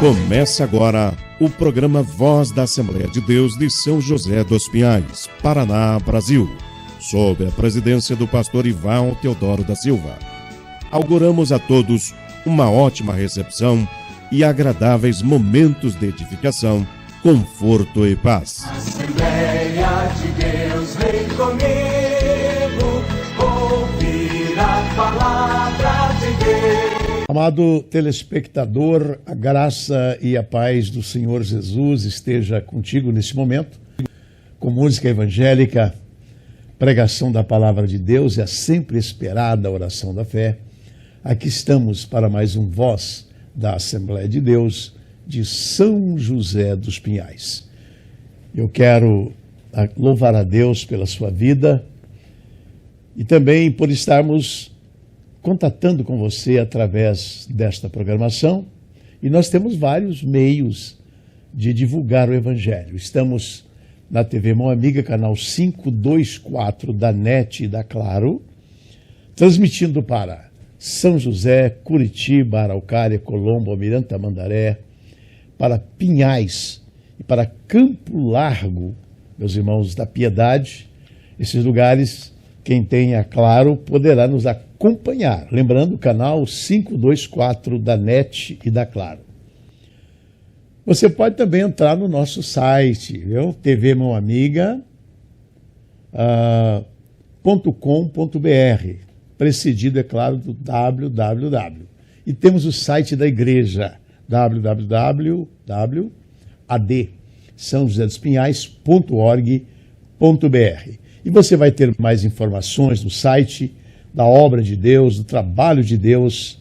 Começa agora o programa Voz da Assembleia de Deus de São José dos Pinhais, Paraná, Brasil, sob a presidência do pastor Ivan Teodoro da Silva. Auguramos a todos uma ótima recepção e agradáveis momentos de edificação, conforto e paz. Assembleia de Deus, vem comigo, ouvir a palavra de Deus. Amado telespectador, a graça e a paz do Senhor Jesus esteja contigo nesse momento, com música evangélica, pregação da palavra de Deus e a sempre esperada oração da fé. Aqui estamos para mais um Voz da Assembleia de Deus de São José dos Pinhais. Eu quero louvar a Deus pela sua vida e também por estarmos contatando com você através desta programação. E nós temos vários meios de divulgar o Evangelho. Estamos na TV Mão Amiga, canal 524 da NET e da Claro, transmitindo para São José, Curitiba, Araucária, Colombo, Almirante Tamandaré, para Pinhais e para Campo Largo, meus irmãos da Piedade. Esses lugares, quem tem a Claro poderá nos acompanhar. Lembrando, o canal 524 da NET e da Claro. Você pode também entrar no nosso site, viu? tvmãoamiga.com.br, precedido, é claro, do www. E temos o site da igreja, www.sãojosédospinhais.org.br. E você vai ter mais informações no site da obra de Deus, do trabalho de Deus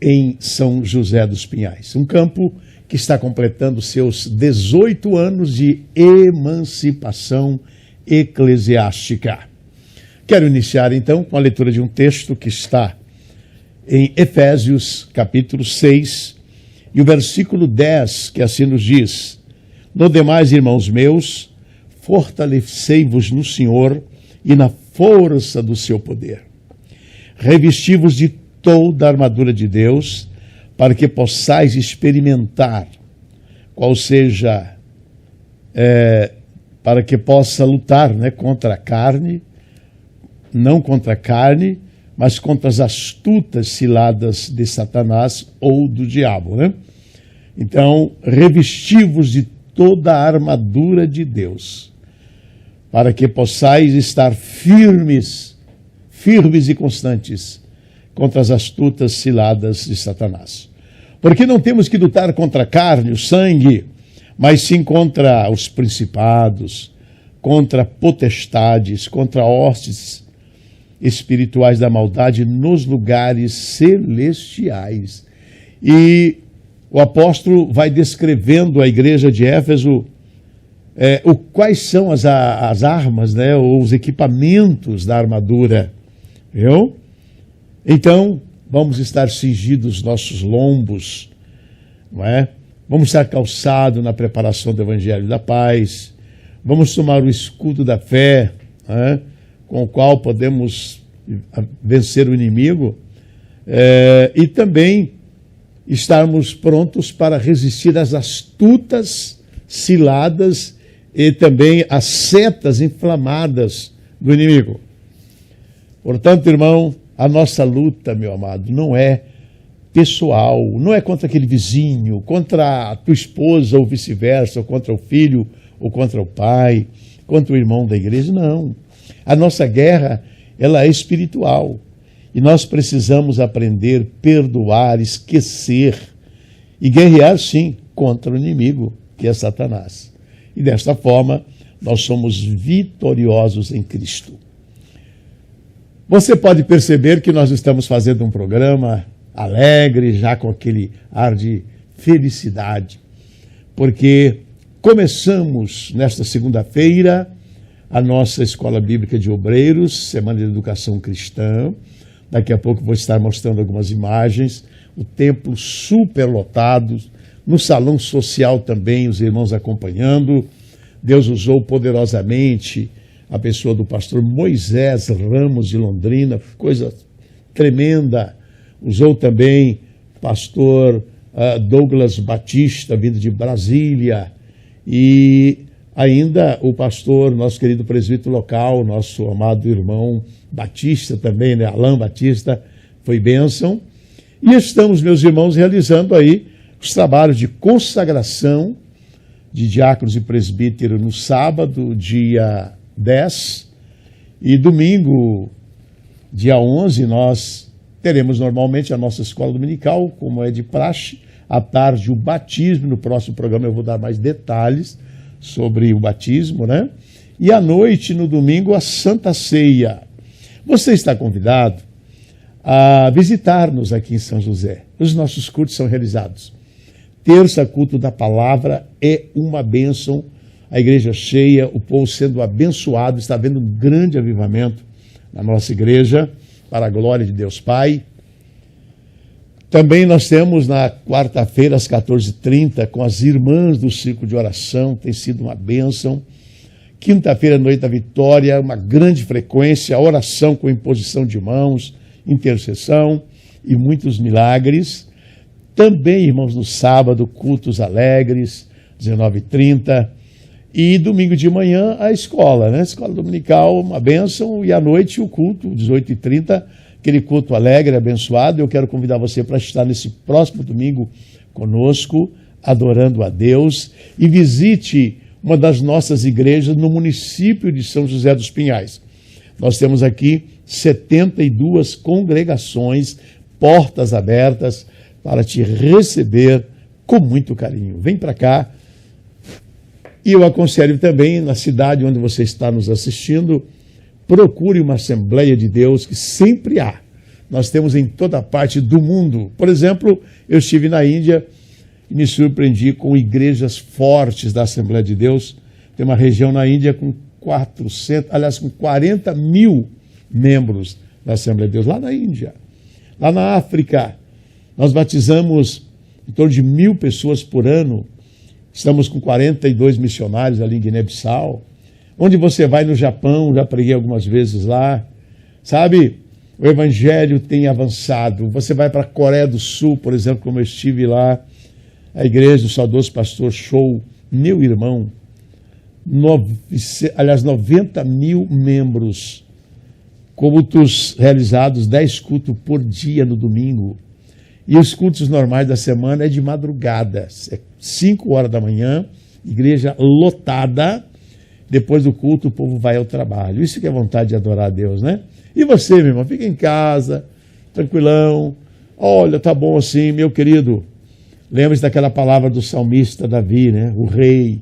em São José dos Pinhais. Um campo que está completando seus 18 anos de emancipação eclesiástica. Quero iniciar então com a leitura de um texto que está em Efésios capítulo 6 e o versículo 10, que assim nos diz: No demais, irmãos meus, fortalecei-vos no Senhor e na força do seu poder. Revesti-vos de toda a armadura de Deus, para que possais experimentar, qual seja, para que possa lutar, contra a carne, não contra a carne, mas contra as astutas ciladas de Satanás ou do diabo. Então, revesti-vos de toda a armadura de Deus, para que possais estar firmes e constantes contra as astutas ciladas de Satanás. Porque não temos que lutar contra a carne, o sangue, mas sim contra os principados, contra potestades, contra hostes espirituais da maldade nos lugares celestiais. E o apóstolo vai descrevendo a igreja de Éfeso quais são as armas, ou os equipamentos da armadura. Viu? Então, vamos estar cingidos os nossos lombos, não é? Vamos estar calçados na preparação do Evangelho da Paz, vamos tomar o escudo da fé, com o qual podemos vencer o inimigo, e também estarmos prontos para resistir às astutas ciladas e também às setas inflamadas do inimigo. Portanto, irmão, a nossa luta, meu amado, não é pessoal, não é contra aquele vizinho, contra a tua esposa ou vice-versa, ou contra o filho ou contra o pai, contra o irmão da igreja, não. A nossa guerra, ela é espiritual e nós precisamos aprender, perdoar, esquecer e guerrear, sim, contra o inimigo, que é Satanás. E desta forma, nós somos vitoriosos em Cristo. Você pode perceber que nós estamos fazendo um programa alegre, já com aquele ar de felicidade, porque começamos nesta segunda-feira a nossa Escola Bíblica de Obreiros, Semana de Educação Cristã. Daqui a pouco vou estar mostrando algumas imagens, o templo superlotado, no salão social também, os irmãos acompanhando. Deus usou poderosamente a pessoa do pastor Moisés Ramos de Londrina, coisa tremenda. Usou também pastor Douglas Batista, vindo de Brasília, e ainda o pastor, nosso querido presbítero local, nosso amado irmão Batista também, né? Alain Batista, foi bênção. E estamos, meus irmãos, realizando aí os trabalhos de consagração de diáconos e presbíteros no sábado, dia 10, e domingo, dia 11, nós teremos normalmente a nossa escola dominical, como é de praxe, à tarde o batismo. No próximo programa eu vou dar mais detalhes sobre o batismo, né? E à noite, no domingo, a Santa Ceia. Você está convidado a visitar-nos aqui em São José. Os nossos cultos são realizados. Terça, culto da palavra, é uma bênção. A igreja cheia, o povo sendo abençoado, está havendo um grande avivamento na nossa igreja, para a glória de Deus Pai. Também nós temos na quarta-feira, às 14h30, com as irmãs do círculo de oração, tem sido uma bênção. Quinta-feira, noite da vitória, uma grande frequência, oração com imposição de mãos, intercessão e muitos milagres. Também, irmãos, no sábado, cultos alegres, 19h30. E domingo de manhã, a escola, né? Escola dominical, uma bênção. E à noite, o culto, 18h30, aquele culto alegre, abençoado. Eu quero convidar você para estar nesse próximo domingo conosco, adorando a Deus. E visite uma das nossas igrejas no município de São José dos Pinhais. Nós temos aqui 72 congregações, portas abertas para te receber com muito carinho. Vem para cá. E eu aconselho também, na cidade onde você está nos assistindo, procure uma Assembleia de Deus, que sempre há. Nós temos em toda parte do mundo. Por exemplo, eu estive na Índia e me surpreendi com igrejas fortes da Assembleia de Deus. Tem uma região na Índia com 40 mil membros da Assembleia de Deus, lá na Índia. Lá na África, nós batizamos em torno de 1.000 pessoas por ano. Estamos com 42 missionários ali em Guiné-Bissau. Onde você vai no Japão, já preguei algumas vezes lá. Sabe, o evangelho tem avançado. Você vai para a Coreia do Sul, por exemplo, como eu estive lá, a igreja do saudoso pastor Show, meu irmão, 90 mil membros, cultos realizados, 10 cultos por dia no domingo. E os cultos normais da semana é de madrugada, é 5 horas da manhã, igreja lotada. Depois do culto o povo vai ao trabalho. Isso que é vontade de adorar a Deus, né? E você, meu irmão, fica em casa, tranquilão. Olha, tá bom assim, meu querido. Lembre-se daquela palavra do salmista Davi, né? O rei.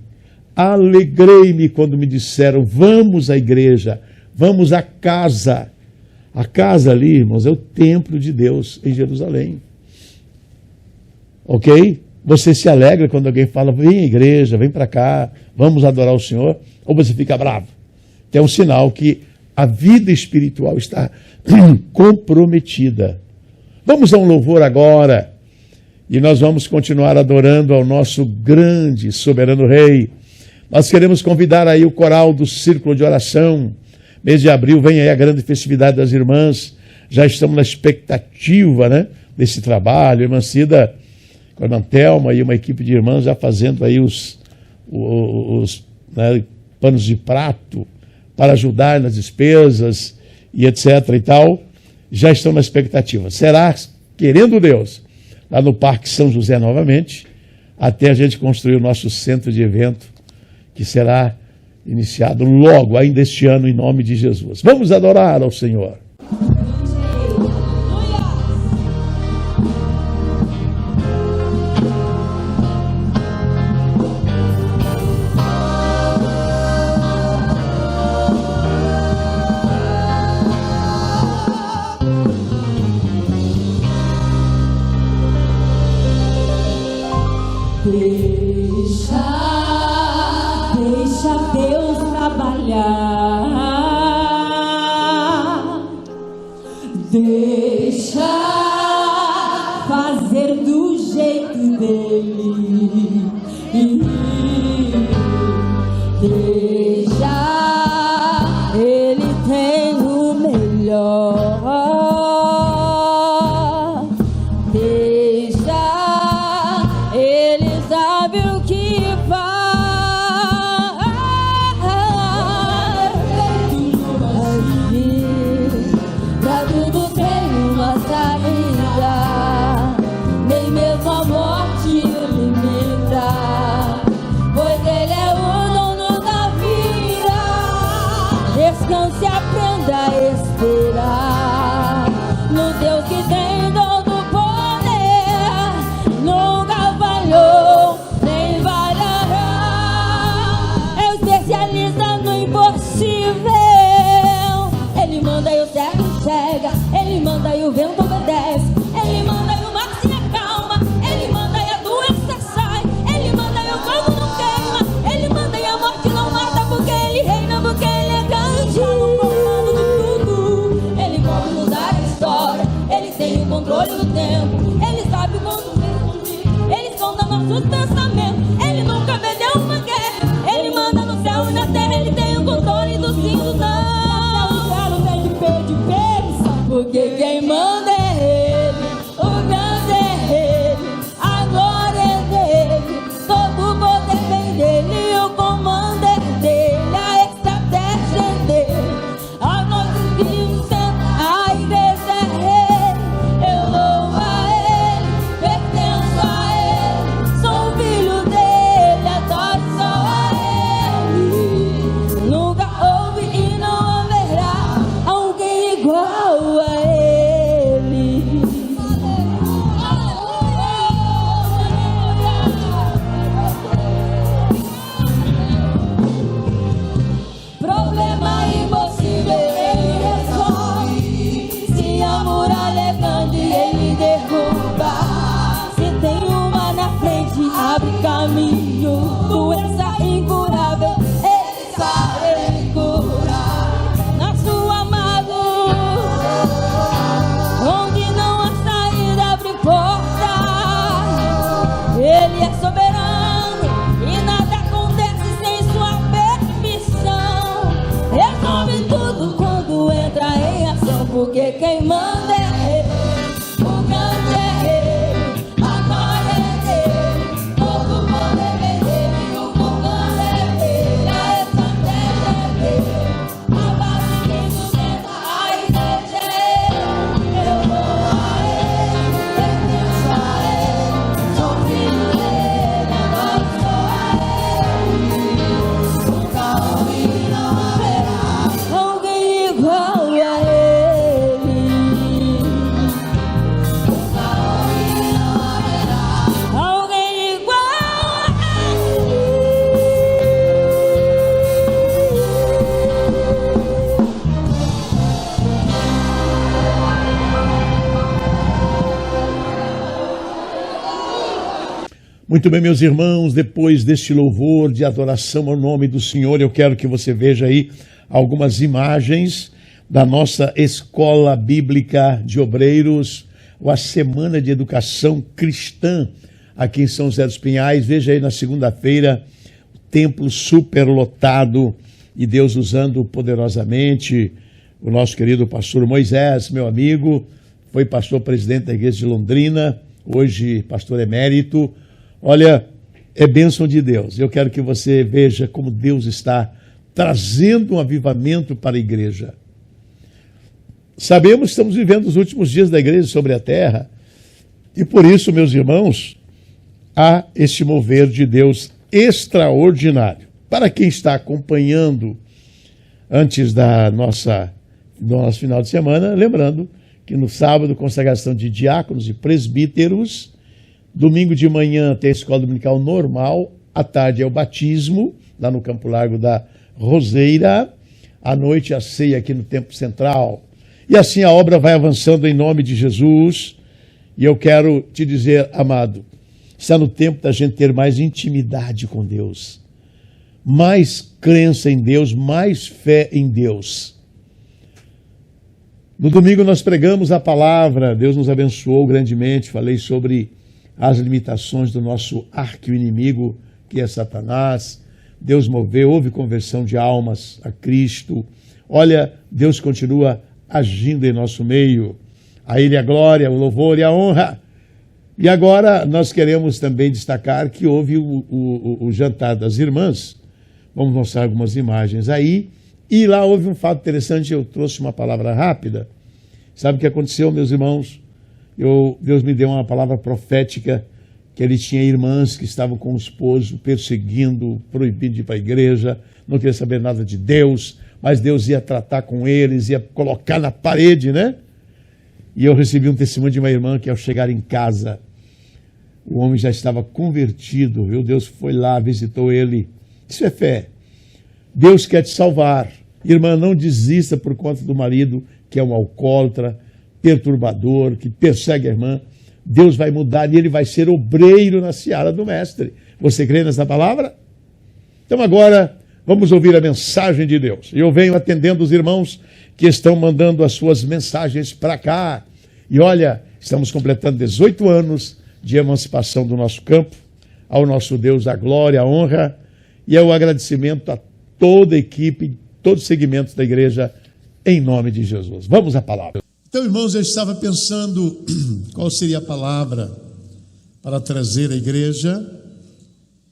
Alegrei-me quando me disseram, vamos à igreja, vamos à casa. A casa ali, irmãos, é o templo de Deus em Jerusalém. Ok? Você se alegra quando alguém fala, vem à igreja, vem para cá, vamos adorar o Senhor, ou você fica bravo? Que é um sinal que a vida espiritual está comprometida. Vamos a um louvor agora, e nós vamos continuar adorando ao nosso grande, soberano Rei. Nós queremos convidar aí o coral do Círculo de Oração. Mês de abril vem aí a grande festividade das irmãs, já estamos na expectativa, né, desse trabalho. A irmã Cida, com a irmã Thelma e uma equipe de irmãs já fazendo aí os panos de prato para ajudar nas despesas e etc. e tal, já estão na expectativa. Será, querendo Deus, lá no Parque São José novamente, até a gente construir o nosso centro de evento, que será iniciado logo, ainda este ano, em nome de Jesus. Vamos adorar ao Senhor. Deixa Deus trabalhar. nossos pensamentos. Ele nunca perdeu uma guerra. Ele manda no céu e na terra. Ele tem o controle dos cintos. Não tem de pensar, porque quem manda é Ele. O grande é Ele, a glória é dele. Todo o poder vem dele, o comando é dele, a estratégia é dele. A nossa vida, a igreja é Ele. Eu louvo a Ele, pertenço a Ele. Sou filho dele, adoro só a Ele. Nunca houve e não haverá alguém igual a Ele. Problema impossível Ele resolve. Se a muralha é grande Ele derruba. Se tem uma na frente abre caminho. Doença incurável Ele sabe curar. Na sua mão, onde não há saída abre porta. Ele é soberano e nada acontece sem sua permissão. Resolve tudo quando entra em ação, porque quem manda é Ele. O grande é Ele, a glória é dele. Todo o poder vem dele, o comando é dele, a estratégia é dele. A base que sustenta a igreja é Ele. Eu louvo a Ele, pertenço a Ele. Sou filho dele, adoro só a Ele. Nunca houve e não haverá alguém igual a Ele. Nunca houve e não haverá alguém igual a Ele. Muito bem, meus irmãos, depois deste louvor de adoração ao nome do Senhor, eu quero que você veja aí algumas imagens da nossa Escola Bíblica de Obreiros, a Semana de Educação Cristã aqui em São José dos Pinhais. Veja aí na segunda-feira, o templo superlotado e Deus usando poderosamente o nosso querido pastor Moisés, meu amigo, foi pastor presidente da igreja de Londrina, hoje pastor emérito. Olha, é bênção de Deus. Eu quero que você veja como Deus está trazendo um avivamento para a igreja. Sabemos que estamos vivendo os últimos dias da igreja sobre a terra. E por isso, meus irmãos, há este mover de Deus extraordinário. Para quem está acompanhando antes do nosso final de semana, lembrando que no sábado, consagração de diáconos e presbíteros. Domingo de manhã tem a escola dominical normal, à tarde é o batismo, lá no Campo Largo da Roseira, à noite a ceia aqui no Templo Central. E assim a obra vai avançando em nome de Jesus. E eu quero te dizer, amado, está no tempo da gente ter mais intimidade com Deus, mais crença em Deus, mais fé em Deus. No domingo nós pregamos a palavra, Deus nos abençoou grandemente, falei sobre as limitações do nosso arqui-inimigo, que é Satanás. Deus moveu, houve conversão de almas a Cristo. Olha, Deus continua agindo em nosso meio. A Ele a glória, o louvor e a honra. E agora nós queremos também destacar que houve o jantar das irmãs. Vamos mostrar algumas imagens aí. E lá houve um fato interessante, eu trouxe uma palavra rápida. Sabe o que aconteceu, meus irmãos? Deus me deu uma palavra profética, que ele tinha irmãs que estavam com o esposo perseguindo, proibindo de ir para a igreja, não queria saber nada de Deus, mas Deus ia tratar com eles, ia colocar na parede, né? E eu recebi um testemunho de uma irmã que ao chegar em casa, o homem já estava convertido, viu? Deus foi lá, visitou ele. Isso é fé. Deus quer te salvar. Irmã, não desista por conta do marido, que é um alcoólatra, perturbador, que persegue a irmã. Deus vai mudar e ele vai ser obreiro na seara do mestre. Você crê nessa palavra? Então agora vamos ouvir a mensagem de Deus. Eu venho atendendo os irmãos que estão mandando as suas mensagens para cá. E olha, estamos completando 18 anos de emancipação do nosso campo. ao nosso Deus a glória, a honra e o agradecimento a toda a equipe, todos os segmentos da igreja, em nome de Jesus. Vamos à palavra. Então, irmãos, eu estava pensando qual seria a palavra para trazer à igreja,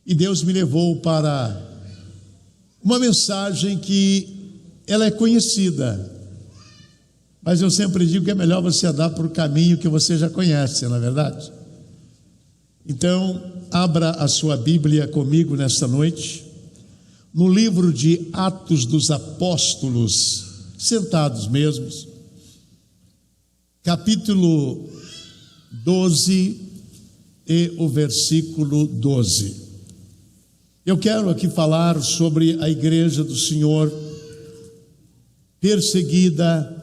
e Deus me levou para uma mensagem que ela é conhecida, mas eu sempre digo que é melhor você andar por um caminho que você já conhece, não é verdade? Então, abra a sua Bíblia comigo nesta noite, no livro de Atos dos Apóstolos, sentados mesmos, capítulo 12 e o versículo 12. Eu quero aqui falar sobre a igreja do Senhor, perseguida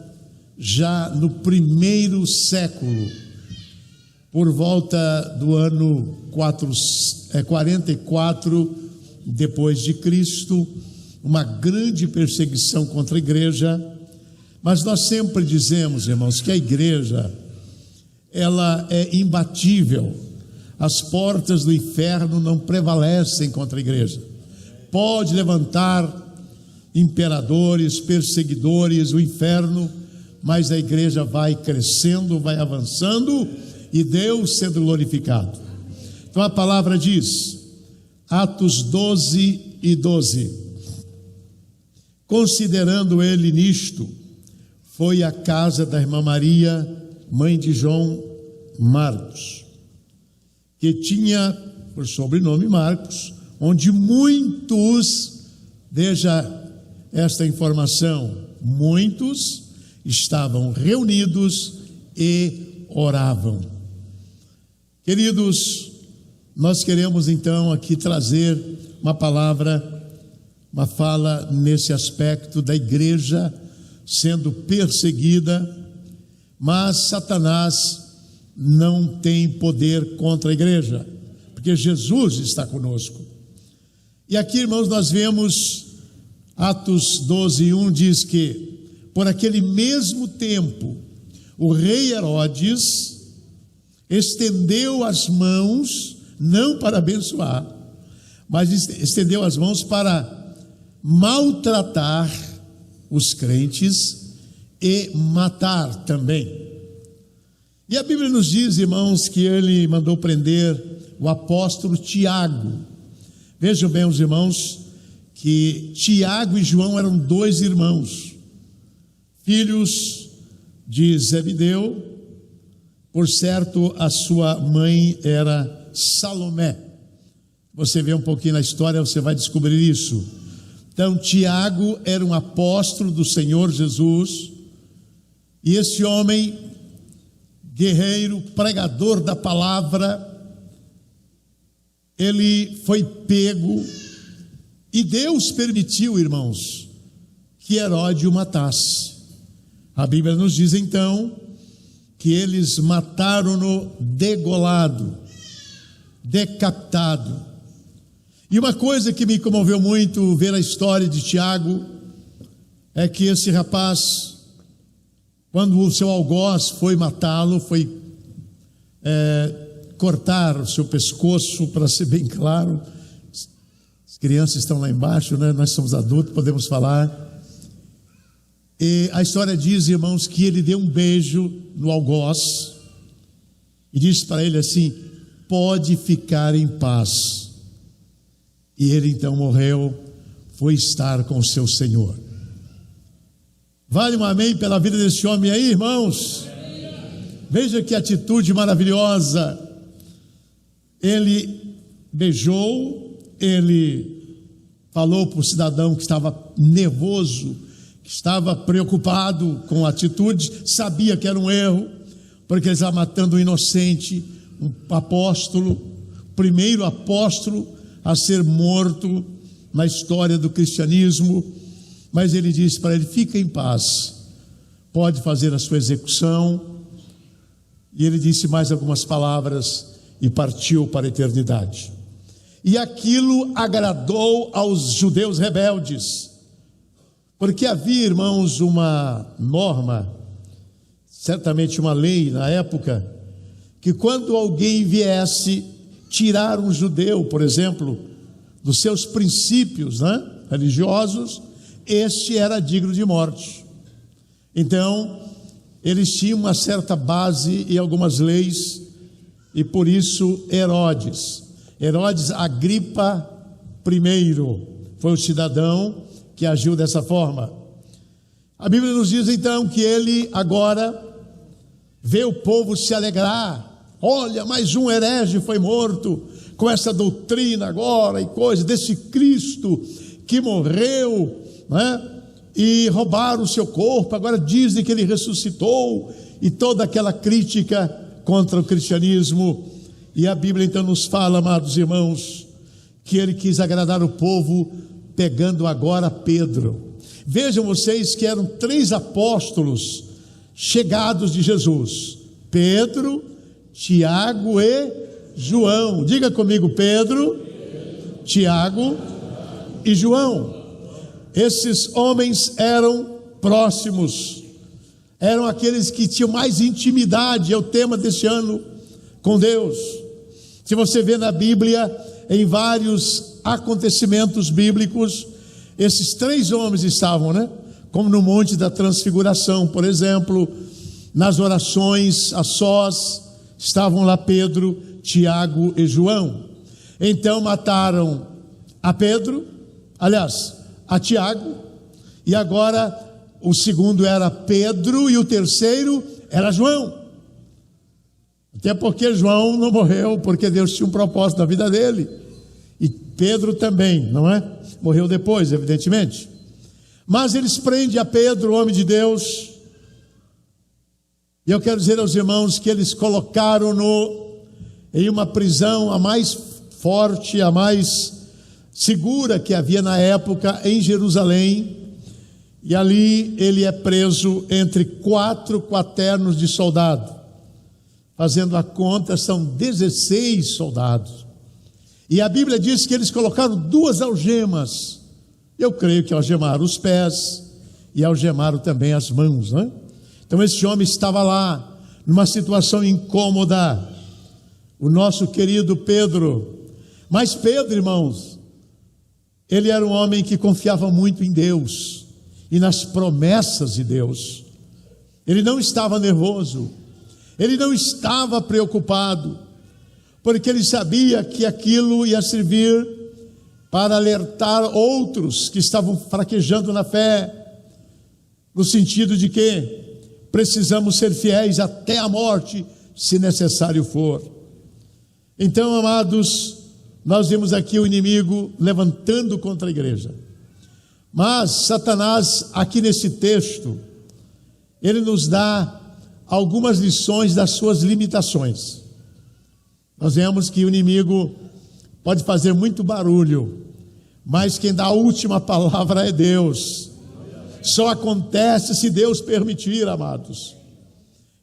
já no primeiro século, por volta do ano 44 depois de Cristo, uma grande perseguição contra a igreja. Mas nós sempre dizemos, irmãos, que a igreja, ela é imbatível. As portas do inferno não prevalecem contra a igreja. Pode levantar imperadores, perseguidores, o inferno, mas a igreja vai crescendo, vai avançando e Deus sendo glorificado. Então a palavra diz, Atos 12 e 12: considerando ele nisto, foi à casa da irmã Maria, mãe de João Marcos, que tinha por sobrenome Marcos, onde muitos, veja esta informação, muitos estavam reunidos e oravam. Queridos, nós queremos então aqui trazer uma palavra, uma fala nesse aspecto da igreja sendo perseguida, mas Satanás não tem poder contra a igreja, porque Jesus está conosco. E aqui, irmãos, nós vemos Atos 12, 1 diz que por aquele mesmo tempo o rei Herodes estendeu as mãos, não para abençoar, mas estendeu as mãos para maltratar os crentes e matar também. E a Bíblia nos diz, irmãos, que ele mandou prender o apóstolo Tiago. Vejam bem, os irmãos, que Tiago e João eram dois irmãos, filhos de Zebedeu. Por certo, a sua mãe era Salomé. Você vê um pouquinho na história, você vai descobrir isso. Então, Tiago era um apóstolo do Senhor Jesus, e esse homem, guerreiro, pregador da palavra, ele foi pego, e Deus permitiu, irmãos, que Herodes o matasse. A Bíblia nos diz então que eles mataram-no degolado, decapitado. E uma coisa que me comoveu muito ver a história de Tiago é que esse rapaz, quando o seu algoz foi matá-lo, foi cortar o seu pescoço, para ser bem claro. As crianças estão lá embaixo, né? Nós somos adultos, podemos falar. E a história diz, irmãos, que ele deu um beijo no algoz e disse para ele assim: pode ficar em paz. E ele então morreu, foi estar com o seu Senhor. Vale um amém pela vida desse homem aí, irmãos? Veja que atitude maravilhosa. Ele beijou, ele falou para o cidadão que estava nervoso, que estava preocupado com a atitude, sabia que era um erro, porque ele estava matando um inocente, um apóstolo, primeiro apóstolo a ser morto na história do cristianismo. Mas ele disse para ele: fica em paz, pode fazer a sua execução. E ele disse mais algumas palavras e partiu para a eternidade. E aquilo agradou aos judeus rebeldes, porque havia, irmãos, uma norma, certamente uma lei na época, que quando alguém viesse tirar um judeu, por exemplo, dos seus princípios, né, religiosos, este era digno de morte. Então, eles tinham uma certa base e algumas leis, e por isso Herodes Agripa I, foi o cidadão que agiu dessa forma. A Bíblia nos diz então que ele agora vê o povo se alegrar. Olha, mais um herege foi morto, com essa doutrina agora e coisa desse Cristo que morreu, né? E roubaram o seu corpo, agora dizem que ele ressuscitou, e toda aquela crítica contra o cristianismo. E a Bíblia então nos fala, amados irmãos, que ele quis agradar o povo, pegando agora Pedro. Vejam vocês que eram 3 apóstolos chegados de Jesus: Pedro, Tiago e João. Diga comigo: Pedro, Tiago e João. Esses homens eram próximos, eram aqueles que tinham mais intimidade, é o tema deste ano, com Deus. Se você vê na Bíblia, em vários acontecimentos bíblicos, esses 3 homens estavam, né? Como no Monte da Transfiguração, por exemplo, nas orações a sós, estavam lá Pedro, Tiago e João. Então mataram a Pedro, aliás, a Tiago, e agora o segundo era Pedro e o terceiro era João. Até porque João não morreu, porque Deus tinha um propósito na vida dele, e Pedro também, não é? Morreu depois, evidentemente. Mas eles prendem a Pedro, o homem de Deus, e eu quero dizer aos irmãos que eles colocaram-no em uma prisão a mais forte, a mais segura que havia na época em Jerusalém, e ali ele é preso entre 4 quaternos de soldado. Fazendo a conta, são 16 soldados. E a Bíblia diz que eles colocaram 2 algemas. Eu creio que algemaram os pés e algemaram também as mãos, né? Então esse homem estava lá, numa situação incômoda, o nosso querido Pedro. Mas Pedro, irmãos, ele era um homem que confiava muito em Deus e nas promessas de Deus. Ele não estava nervoso, ele não estava preocupado, porque ele sabia que aquilo ia servir para alertar outros que estavam fraquejando na fé, no sentido de que precisamos ser fiéis até a morte, se necessário for. Então, amados, nós vemos aqui o inimigo levantando contra a igreja. Mas Satanás, aqui nesse texto, ele nos dá algumas lições das suas limitações. Nós vemos que o inimigo pode fazer muito barulho, mas quem dá a última palavra é Deus. Só acontece se Deus permitir, amados.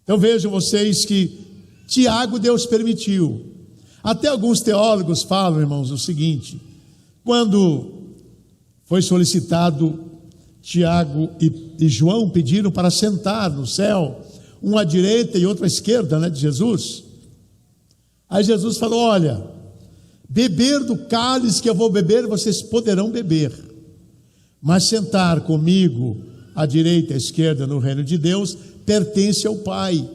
Então vejam vocês que Tiago Deus permitiu. Até alguns teólogos falam, irmãos, o seguinte: quando foi solicitado, Tiago e João pediram para sentar no céu, um à direita e outro à esquerda, né, de Jesus. Aí Jesus falou: olha, beber do cálice que eu vou beber, vocês poderão beber, mas sentar comigo à direita e à esquerda no reino de Deus pertence ao Pai.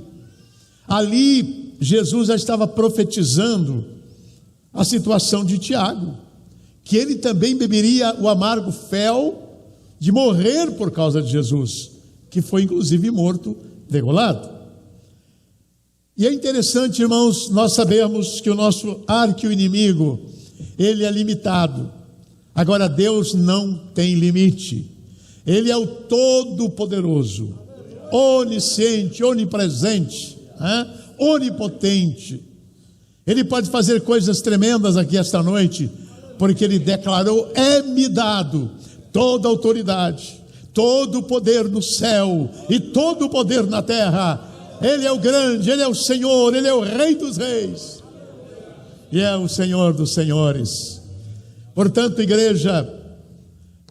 Ali Jesus já estava profetizando a situação de Tiago, que ele também beberia o amargo fel de morrer por causa de Jesus, que foi inclusive morto, degolado. E é interessante, irmãos, nós sabemos que o nosso arqui-inimigo, ele é limitado. Agora Deus não tem limite. Ele é o Todo-Poderoso, onisciente, onipresente, onipotente. Ele pode fazer coisas tremendas aqui esta noite, porque ele declarou: é-me dado toda autoridade, todo o poder no céu e todo o poder na terra. Ele é o grande, ele é o Senhor, ele é o Rei dos reis e é o Senhor dos senhores. Portanto, igreja,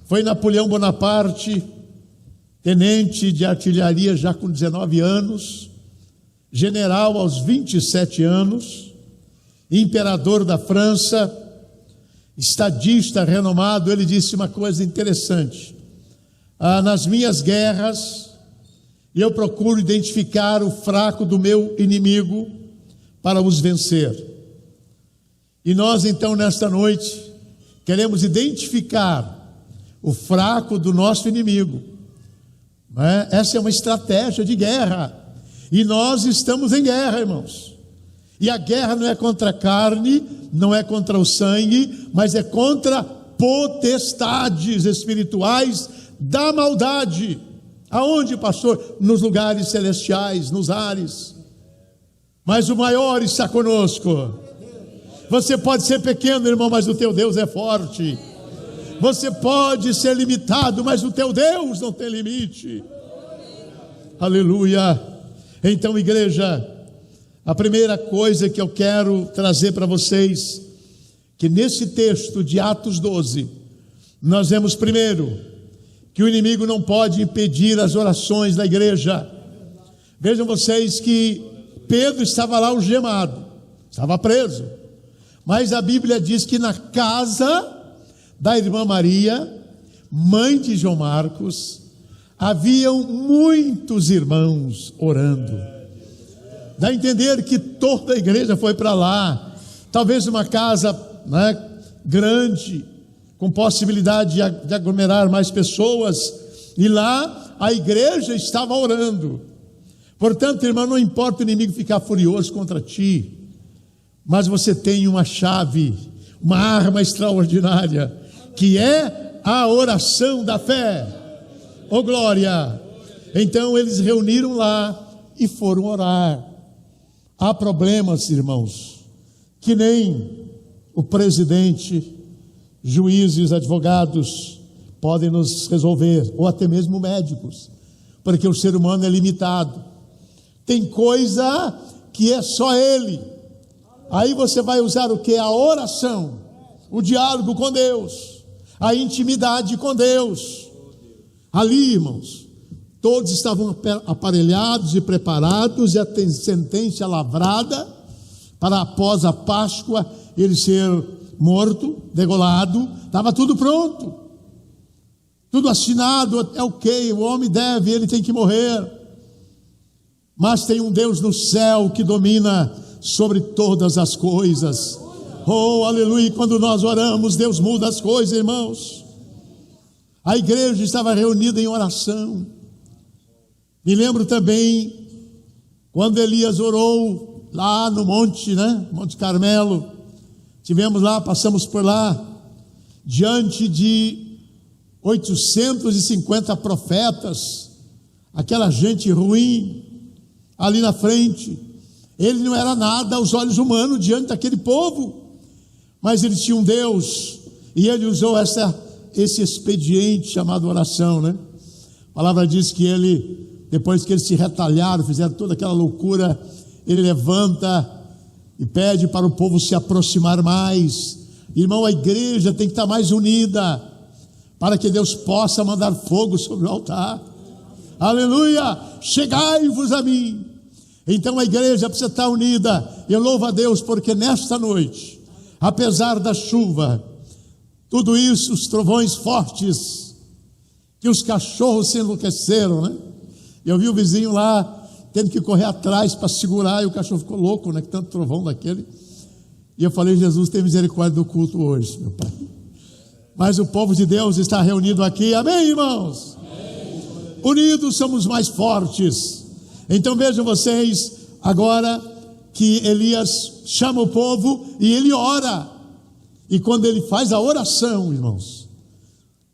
foi Napoleão Bonaparte, tenente de artilharia já com 19 anos, general aos 27 anos, imperador da França, estadista renomado, ele disse uma coisa interessante: nas minhas guerras, eu procuro identificar o fraco do meu inimigo para os vencer. E nós então nesta noite queremos identificar o fraco do nosso inimigo, não é? Essa é uma estratégia de guerra, e nós estamos em guerra, irmãos. E a guerra não é contra a carne, não é contra o sangue, mas é contra potestades espirituais da maldade. Aonde, pastor? Nos lugares celestiais, nos ares. Mas o maior está conosco. Você pode ser pequeno, irmão, mas o teu Deus é forte. Você pode ser limitado, mas o teu Deus não tem limite. Aleluia. Então, igreja, a primeira coisa que eu quero trazer para vocês, que nesse texto de Atos 12, nós vemos primeiro, que o inimigo não pode impedir as orações da igreja. Vejam vocês que Pedro estava lá algemado, estava preso, mas a Bíblia diz que na casa da irmã Maria, mãe de João Marcos, haviam muitos irmãos orando. Dá a entender que toda a igreja foi para lá, talvez uma casa, né, grande, com possibilidade de aglomerar mais pessoas, e lá a igreja estava orando. Portanto, irmão, não importa o inimigo ficar furioso contra ti, mas você tem uma chave, uma arma extraordinária, que é a oração da fé. Oh glória! Então eles reuniram lá e foram orar. Há problemas, irmãos, que nem o presidente, juízes, advogados podem nos resolver, ou até mesmo médicos, porque o ser humano é limitado. Tem coisa que é só ele. Aí você vai usar o que? A oração, o diálogo com Deus, a intimidade com Deus. Ali, irmãos, todos estavam aparelhados e preparados, e a sentença lavrada para após a Páscoa ele ser morto, degolado, estava tudo pronto, tudo assinado, é ok, o homem deve, ele tem que morrer. Mas tem um Deus no céu que domina sobre todas as coisas. Oh, aleluia! Quando nós oramos, Deus muda as coisas, irmãos. A igreja estava reunida em oração. Me lembro também quando Elias orou lá no monte, né? Monte Carmelo. Tivemos lá, passamos por lá, diante de 850 profetas, aquela gente ruim ali na frente. Ele não era nada aos olhos humanos diante daquele povo, mas ele tinha um Deus, e ele usou esse expediente chamado oração, né? A palavra diz que ele, depois que eles se retalharam, fizeram toda aquela loucura, ele levanta e pede para o povo se aproximar mais. Irmão, a igreja tem que estar mais unida, para que Deus possa mandar fogo sobre o altar. Aleluia! Chegai-vos a mim. Então a igreja precisa estar unida. Eu louvo a Deus porque nesta noite, apesar da chuva, tudo isso, os trovões fortes, que os cachorros se enlouqueceram, né? Eu vi o vizinho lá tendo que correr atrás para segurar, e o cachorro ficou louco, né? Que tanto trovão daquele. E eu falei: Jesus, tem misericórdia do culto hoje, meu Pai. Mas o povo de Deus está reunido aqui, amém, irmãos? Amém. Unidos somos mais fortes. Então vejam vocês agora que Elias chama o povo e ele ora. E quando ele faz a oração, irmãos,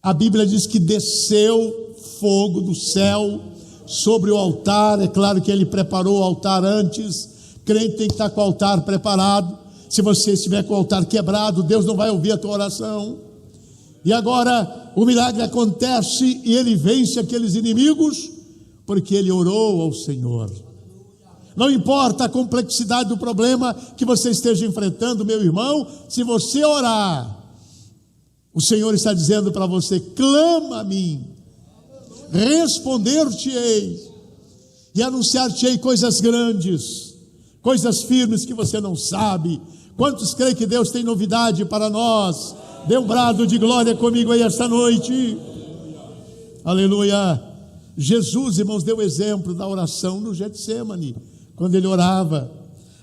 a Bíblia diz que desceu fogo do céu sobre o altar. É claro que ele preparou o altar antes. Crente tem que estar com o altar preparado. Se você estiver com o altar quebrado, Deus não vai ouvir a tua oração. E agora o milagre acontece e ele vence aqueles inimigos, porque ele orou ao Senhor. Não importa a complexidade do problema que você esteja enfrentando, meu irmão, se você orar, o Senhor está dizendo para você: clama a mim, responder-te-ei e anunciar-te-ei coisas grandes, coisas firmes que você não sabe, Quantos creem que Deus tem novidade para nós? Dê um brado de glória comigo aí esta noite. Aleluia. Jesus, irmãos, deu exemplo da oração no Getsêmani, quando ele orava.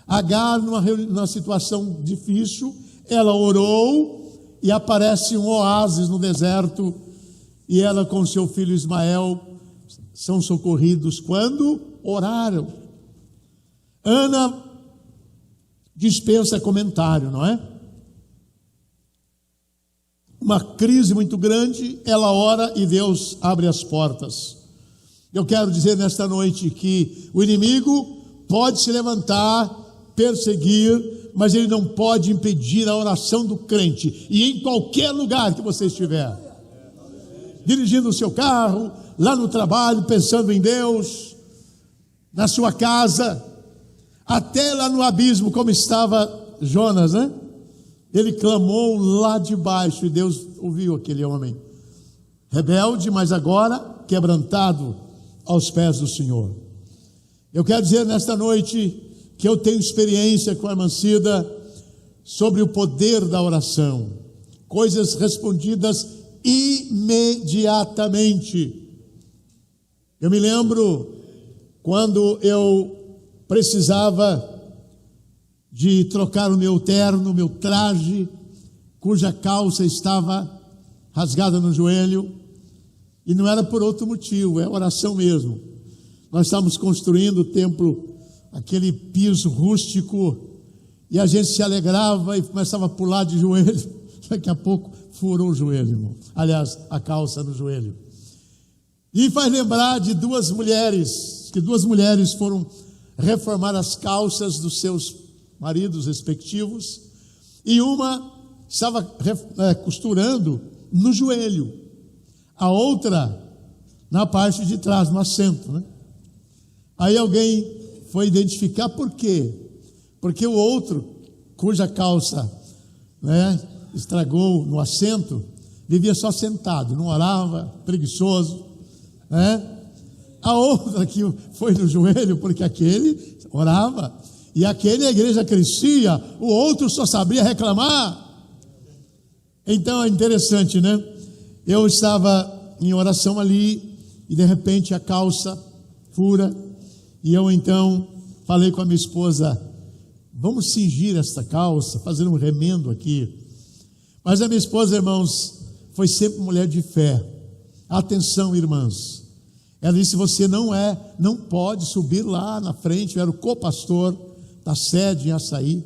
Agar, numa situação difícil, ela orou e aparece um oásis no deserto, e ela com seu filho Ismael são socorridos quando oraram. Ana dispensa comentário, não é? Uma crise muito grande, ela ora e Deus abre as portas. Eu quero dizer nesta noite que o inimigo pode se levantar, perseguir, mas ele não pode impedir a oração do crente. E em qualquer lugar que você estiver, dirigindo o seu carro, lá no trabalho, pensando em Deus, na sua casa, até lá no abismo, como estava Jonas, né? Ele clamou lá de baixo e Deus ouviu aquele homem rebelde, mas agora quebrantado aos pés do Senhor. Eu quero dizer nesta noite que eu tenho experiência com a irmã Cida sobre o poder da oração, coisas respondidas imediatamente. Eu me lembro quando eu precisava de trocar o meu terno, o meu traje, cuja calça estava rasgada no joelho, e não era por outro motivo, é oração mesmo. Nós estávamos construindo o templo, aquele piso rústico, e a gente se alegrava e começava a pular de joelho. Daqui a pouco furou o joelho, irmão. Aliás, a calça no joelho. E faz lembrar de duas mulheres foram reformar as calças dos seus maridos respectivos, e uma estava costurando no joelho, a outra na parte de trás, no assento, né? Aí alguém foi identificar por quê? Porque o outro, cuja calça, né, estragou no assento, vivia só sentado, não orava, preguiçoso, né? A outra que foi no joelho, porque aquele orava, e aquele a igreja crescia, o outro só sabia reclamar. Então é interessante, né? Eu estava em oração ali, e de repente a calça fura, e eu então falei com a minha esposa, vamos cingir esta calça, fazer um remendo aqui. Mas a minha esposa, irmãos, foi sempre mulher de fé. Atenção, irmãs. Ela disse, você não pode subir lá na frente. Eu era o co-pastor da sede em Açaí,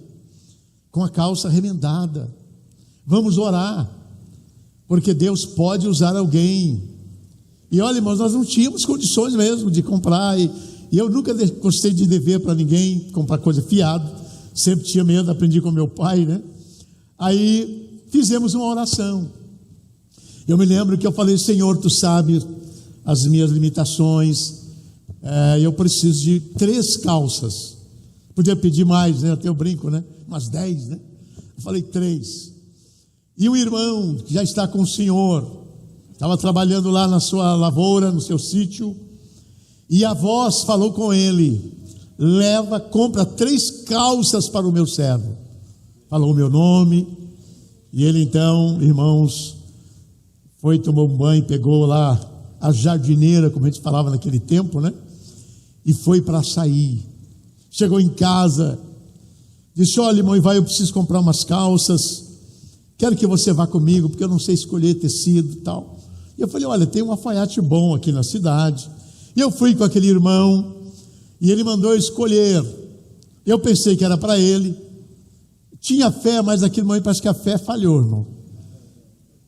com a calça remendada. Vamos orar, porque Deus pode usar alguém. E olha, irmãos, nós não tínhamos condições mesmo de comprar, e eu nunca gostei de dever para ninguém, comprar coisa fiado, sempre tinha medo, aprendi com meu pai, né? Aí fizemos uma oração. Eu me lembro que eu falei, Senhor, Tu sabes as minhas limitações, eu preciso de 3 calças. Podia pedir mais, né? Até eu brinco, né? Umas 10, né? Eu falei 3. E um irmão que já está com o Senhor, estava trabalhando lá na sua lavoura, no seu sítio, e a voz falou com ele, compra 3 calças para o meu servo. Falou o meu nome, e ele então, irmãos, foi, tomou um banho, pegou lá a jardineira, como a gente falava naquele tempo, né? E foi para Açaí. Chegou em casa, disse, olha, irmão, eu preciso comprar umas calças, quero que você vá comigo, porque eu não sei escolher tecido e tal. E eu falei, olha, tem um alfaiate bom aqui na cidade. E eu fui com aquele irmão, e ele mandou eu escolher. Eu pensei que era para ele, tinha fé, mas aquele irmão parece que a fé falhou, irmão.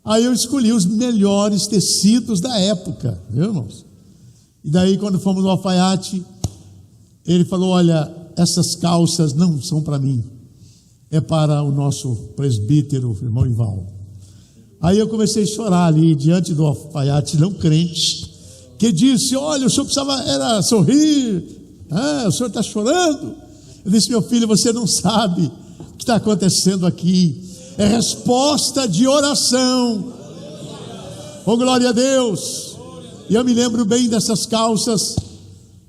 Aí eu escolhi os melhores tecidos da época, viu, irmãos? E daí, quando fomos no alfaiate, ele falou, olha, essas calças não são para mim, é para o nosso presbítero, irmão Ival. Aí eu comecei a chorar ali, diante do alfaiate não crente, que disse, olha, o senhor era sorrir, o senhor está chorando. Eu disse, meu filho, você não sabe o que está acontecendo aqui, é resposta de oração. Oh, glória a Deus. E eu me lembro bem dessas calças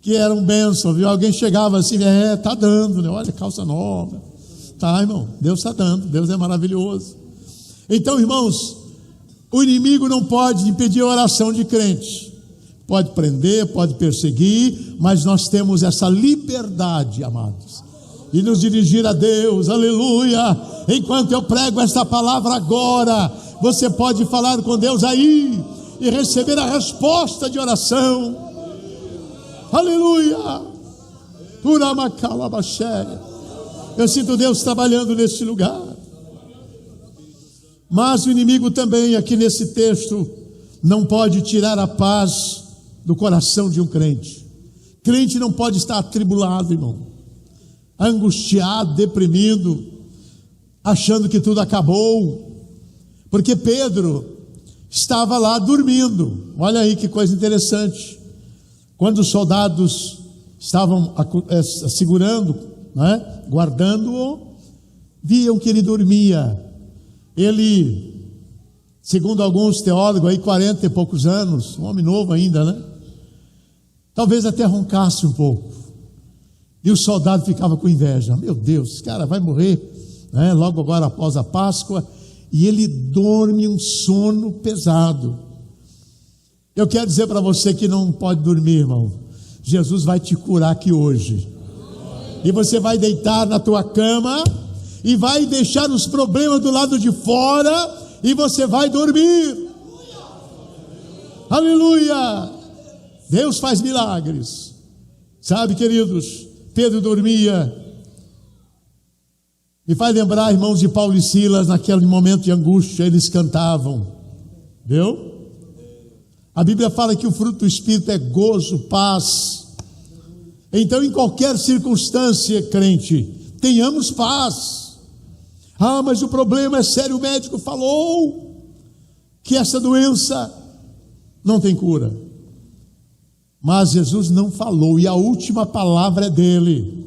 que eram bênção, viu? Alguém chegava assim, tá dando, né? Olha, calça nova, Tá, irmão, Deus está dando, Deus é maravilhoso. Então, irmãos, o inimigo não pode impedir a oração de crente. Pode prender, pode perseguir, mas nós temos essa liberdade, amados, e nos dirigir a Deus, aleluia. Enquanto eu prego esta palavra agora, você pode falar com Deus aí e receber a resposta de oração, aleluia. Eu sinto Deus trabalhando neste lugar. Mas o inimigo também, aqui nesse texto, não pode tirar a paz do coração de um crente. Crente não pode estar atribulado, irmão, angustiado, deprimido, achando que tudo acabou, porque Pedro estava lá dormindo. Olha aí que coisa interessante. Quando os soldados estavam segurando, né, guardando-o, viam que ele dormia. Ele, segundo alguns teólogos, aí 40 e poucos anos, um homem novo ainda, né? Talvez até roncasse um pouco. E o soldado ficava com inveja. Meu Deus, esse cara vai morrer, né, logo agora após a Páscoa. E ele dorme um sono pesado. Eu quero dizer para você que não pode dormir, irmão. Jesus vai te curar aqui hoje. E você vai deitar na tua cama e vai deixar os problemas do lado de fora e você vai dormir. Aleluia! Deus faz milagres. Sabe, queridos, Pedro dormia. Me faz lembrar, irmãos, de Paulo e Silas, naquele momento de angústia, eles cantavam. Viu? A Bíblia fala que o fruto do Espírito é gozo, paz. Então, em qualquer circunstância, crente, tenhamos paz. Ah, mas o problema é sério, o médico falou que essa doença não tem cura. Mas Jesus não falou, e a última palavra é dele.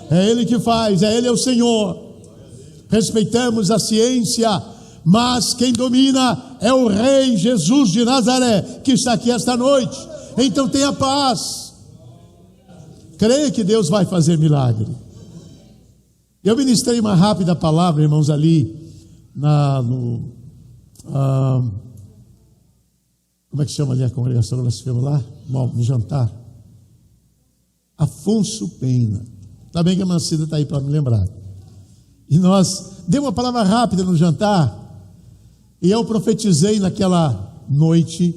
É ele que faz, ele é o Senhor. Respeitamos a ciência, mas quem domina é o Rei Jesus de Nazaré, que está aqui esta noite. Então tenha paz. Creia que Deus vai fazer milagre. Eu ministrei uma rápida palavra, irmãos, ali como é que chama ali a congregação que nós tivemos lá? No jantar. Afonso Pena. Está bem que a Mancida está aí para me lembrar. E nós demos uma palavra rápida no jantar. E eu profetizei naquela noite.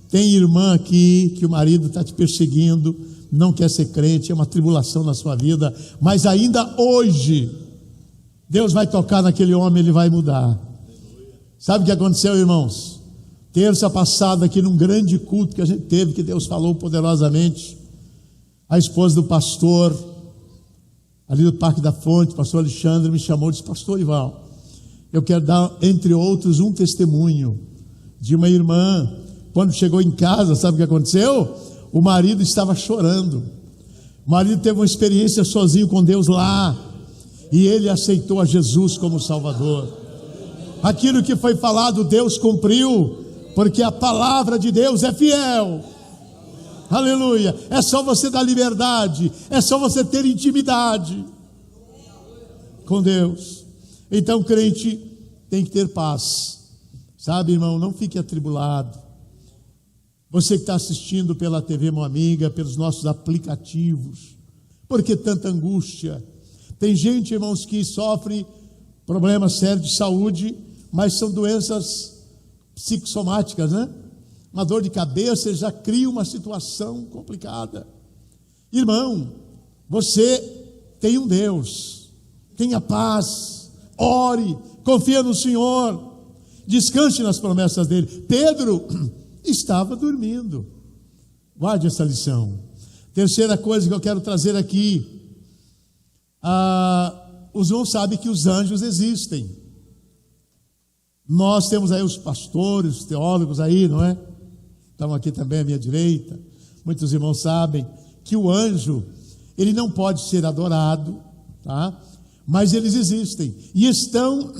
Tem irmã aqui que o marido está te perseguindo, não quer ser crente, é uma tribulação na sua vida. Mas ainda hoje, Deus vai tocar naquele homem, ele vai mudar. Sabe o que aconteceu, irmãos? Terça passada, aqui num grande culto que a gente teve, que Deus falou poderosamente, a esposa do pastor, ali do Parque da Fonte, pastor Alexandre, me chamou e disse: pastor Ival, eu quero dar, entre outros, um testemunho de uma irmã. Quando chegou em casa, sabe o que aconteceu? O marido estava chorando. O marido teve uma experiência sozinho com Deus lá, e ele aceitou a Jesus como Salvador. Aquilo que foi falado, Deus cumpriu, porque a palavra de Deus é fiel. Aleluia. É só você dar liberdade, é só você ter intimidade com Deus. Então, crente tem que ter paz. Sabe, irmão, não fique atribulado. Você que está assistindo pela TV Mão Amiga, pelos nossos aplicativos, por que tanta angústia? Tem gente, irmãos, que sofre problemas sérios de saúde, mas são doenças psicossomáticas, né? Uma dor de cabeça já cria uma situação complicada. Irmão, você tem um Deus, tenha paz, ore, confia no Senhor, descanse nas promessas dele. Pedro estava dormindo. Guarde essa lição. Terceira coisa que eu quero trazer aqui, os irmãos sabem que os anjos existem. Nós temos aí os pastores, os teólogos aí, não é? Estão aqui também à minha direita. Muitos irmãos sabem que o anjo, ele não pode ser adorado, tá? Mas eles existem e estão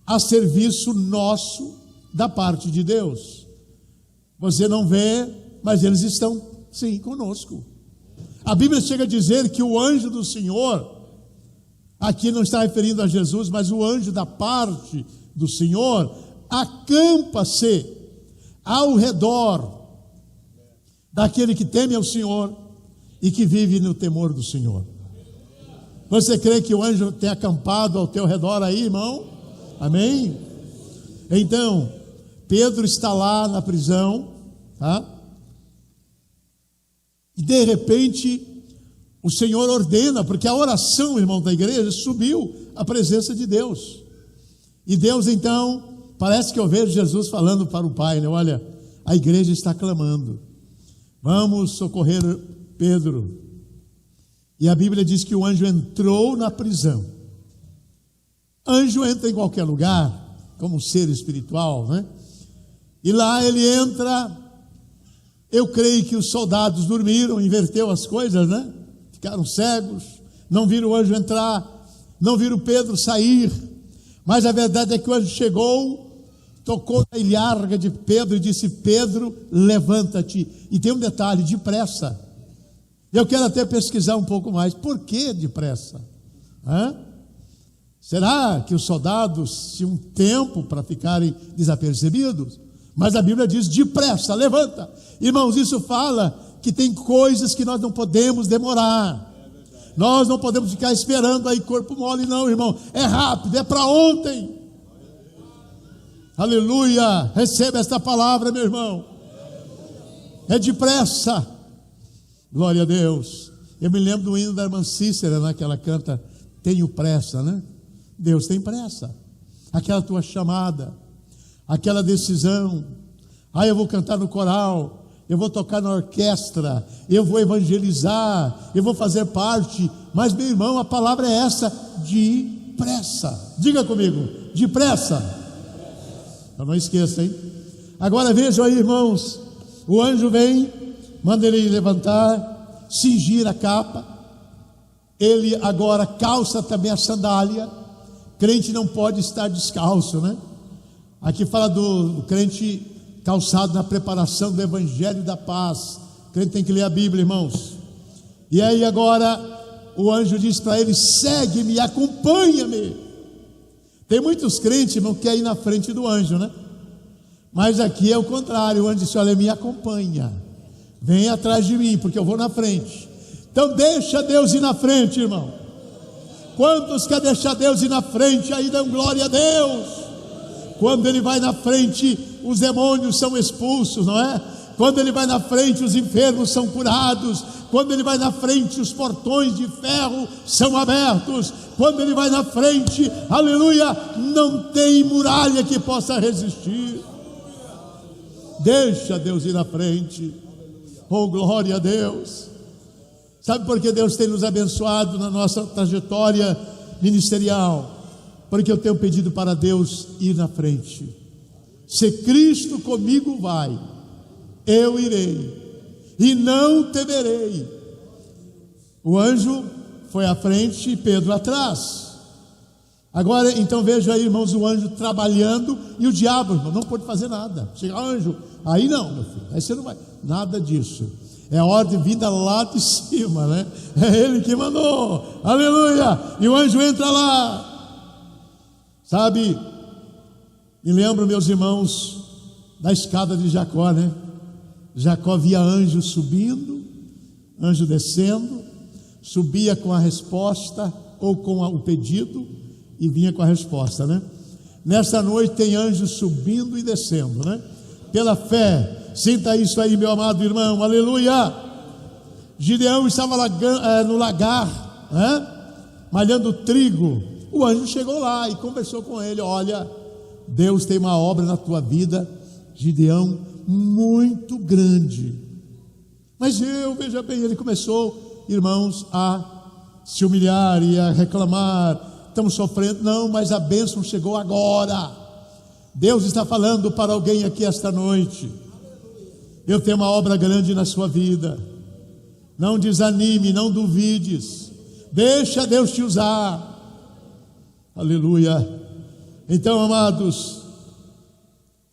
a serviço nosso da parte de Deus. Você não vê, mas eles estão sim conosco. A Bíblia chega a dizer que o anjo do Senhor, aqui não está referindo a Jesus, mas o anjo da parte do Senhor acampa-se ao redor daquele que teme ao Senhor e que vive no temor do Senhor. Você crê que o anjo tem acampado ao teu redor aí, irmão? Amém? Então, Pedro está lá na prisão, tá? E de repente, o Senhor ordena, porque a oração, irmão, da igreja subiu à presença de Deus. E Deus, então, parece que eu vejo Jesus falando para o Pai, né? Olha, a igreja está clamando, vamos socorrer Pedro. E a Bíblia diz que o anjo entrou na prisão. Anjo entra em qualquer lugar, como ser espiritual, né? E lá ele entra. Eu creio que os soldados dormiram, inverteu as coisas, né? Ficaram cegos, não viram o anjo entrar, não viram Pedro sair. Mas a verdade é que o anjo chegou, tocou na ilharga de Pedro e disse: Pedro, levanta-te. E tem um detalhe: depressa. Eu quero até pesquisar um pouco mais. Por que depressa? Será que os soldados tinham tempo para ficarem desapercebidos? Mas a Bíblia diz: depressa, levanta. Irmãos, isso fala que tem coisas que nós não podemos demorar. Nós não podemos ficar esperando aí corpo mole, não, irmão. É rápido, é para ontem. Aleluia. Receba esta palavra, meu irmão. É depressa. Glória a Deus. Eu me lembro do hino da irmã Cícera, né, que ela canta: tenho pressa, né? Deus tem pressa. Aquela tua chamada, aquela decisão: eu vou cantar no coral, eu vou tocar na orquestra, eu vou evangelizar, eu vou fazer parte. Mas, meu irmão, a palavra é essa: depressa. Diga comigo: depressa. Então não esqueça, hein? Agora vejam aí, irmãos, o anjo vem, manda ele levantar, cingir a capa. Ele agora calça também a sandália. Crente não pode estar descalço, né? Aqui fala do crente calçado na preparação do evangelho da paz. O crente tem que ler a Bíblia, irmãos. E aí agora o anjo diz para ele: segue-me, acompanha-me. Tem muitos crentes, irmão, que querem ir na frente do anjo, né? Mas aqui é o contrário. O anjo disse: olha, me acompanha, vem atrás de mim, porque eu vou na frente. Então deixa Deus ir na frente, irmão. Quantos quer deixar Deus ir na frente aí? Dão glória a Deus. Quando Ele vai na frente, os demônios são expulsos, não é? Quando Ele vai na frente, os enfermos são curados. Quando Ele vai na frente, os portões de ferro são abertos. Quando Ele vai na frente, aleluia, não tem muralha que possa resistir. Deixa Deus ir na frente. Oh, glória a Deus. Sabe por que Deus tem nos abençoado na nossa trajetória ministerial? Porque eu tenho pedido para Deus ir na frente. Se Cristo comigo vai, eu irei e não temerei. O anjo foi à frente e Pedro atrás. Agora, então veja aí, irmãos, o anjo trabalhando e o diabo, irmão, não pode fazer nada. Chega anjo, aí não, meu filho, aí você não vai, nada disso. É a ordem vinda lá de cima, né? É Ele que mandou, aleluia. E o anjo entra lá, sabe? Me lembro, meus irmãos, da escada de Jacó, né? Jacó via anjo subindo, anjo descendo, subia com a resposta ou com o pedido e vinha com a resposta, né? Nessa noite tem anjos subindo e descendo, né? Pela fé. Sinta isso aí, meu amado irmão, aleluia. Gideão estava no lagar, malhando trigo. O anjo chegou lá e conversou com ele: olha, Deus tem uma obra na tua vida, Gideão, muito grande. Mas veja bem, ele começou, irmãos, a se humilhar e a reclamar: estamos sofrendo. Não, mas a bênção chegou agora. Deus está falando para alguém aqui esta noite: eu tenho uma obra grande na sua vida. Não desanime, não duvides. Deixa Deus te usar. Aleluia. Então, amados,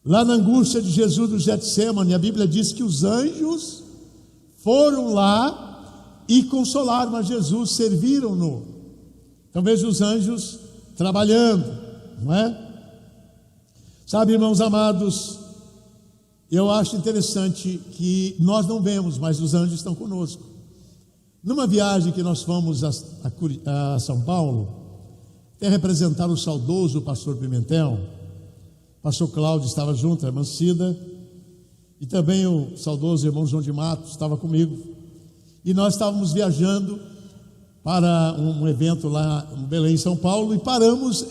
lá na angústia de Jesus no Getsêmani, a Bíblia diz que os anjos foram lá e consolaram a Jesus, serviram-no. Então veja os anjos trabalhando, não é? Sabe, irmãos amados, eu acho interessante que nós não vemos, mas os anjos estão conosco. Numa viagem que nós fomos a São Paulo, até representar o saudoso pastor Pimentel, o pastor Cláudio estava junto, a irmã Cida, e também o saudoso irmão João de Matos estava comigo. E nós estávamos viajando para um evento lá em Belém, São Paulo, e paramos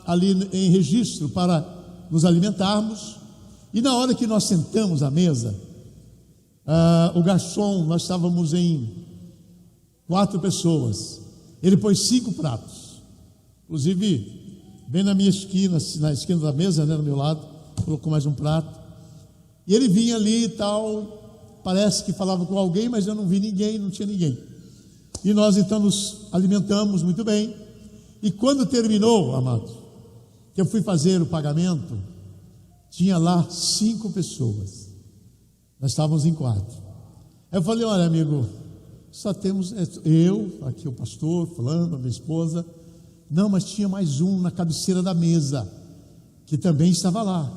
ali em Registro para nos alimentarmos. E na hora que nós sentamos à mesa, o garçom, nós estávamos em 4 pessoas, ele pôs 5 pratos, inclusive bem na minha esquina, na esquina da mesa, né, no meu lado, colocou mais um prato, e ele vinha ali e tal, parece que falava com alguém, mas eu não vi ninguém, não tinha ninguém, e nós então nos alimentamos muito bem, e quando terminou, amados, que eu fui fazer o pagamento, tinha lá 5 pessoas, nós estávamos em 4. Aí eu falei: olha, amigo, só temos eu, aqui o pastor, fulano, a minha esposa. Não, mas tinha mais um na cabeceira da mesa, que também estava lá,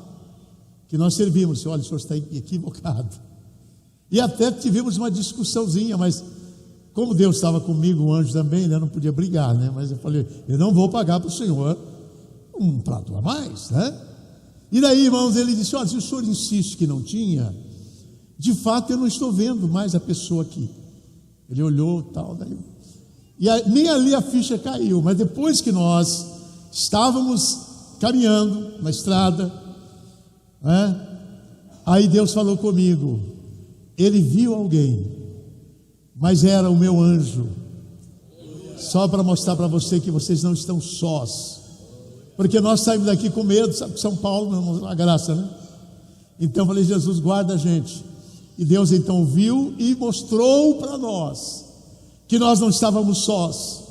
que nós servimos. Olha, o senhor está equivocado. E até tivemos uma discussãozinha, mas como Deus estava comigo, o anjo também, né, não podia brigar, né? Mas eu falei: eu não vou pagar para o senhor um prato a mais, né? E daí, irmãos, ele disse: olha, se o senhor insiste que não tinha, de fato eu não estou vendo mais a pessoa aqui. Ele olhou tal, daí, nem ali a ficha caiu, mas depois que nós estávamos caminhando na estrada, né, aí Deus falou comigo. Ele viu alguém, mas era o meu anjo, só para mostrar para você que vocês não estão sós, porque nós saímos daqui com medo, sabe, São Paulo, meu irmão, a graça, né? Então eu falei: Jesus, guarda a gente. E Deus então viu e mostrou para nós que nós não estávamos sós.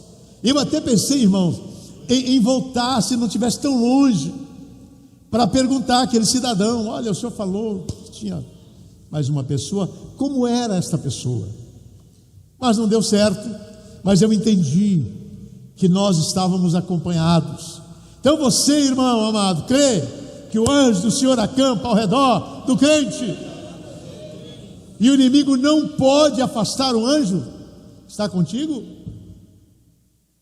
Eu até pensei, irmãos, em voltar, se não estivesse tão longe, para perguntar àquele cidadão: olha, o senhor falou que tinha mais uma pessoa, como era esta pessoa? Mas não deu certo, mas eu entendi que nós estávamos acompanhados. Então você, irmão amado, crê que o anjo do Senhor acampa ao redor do crente, e o inimigo não pode afastar o anjo? Está contigo?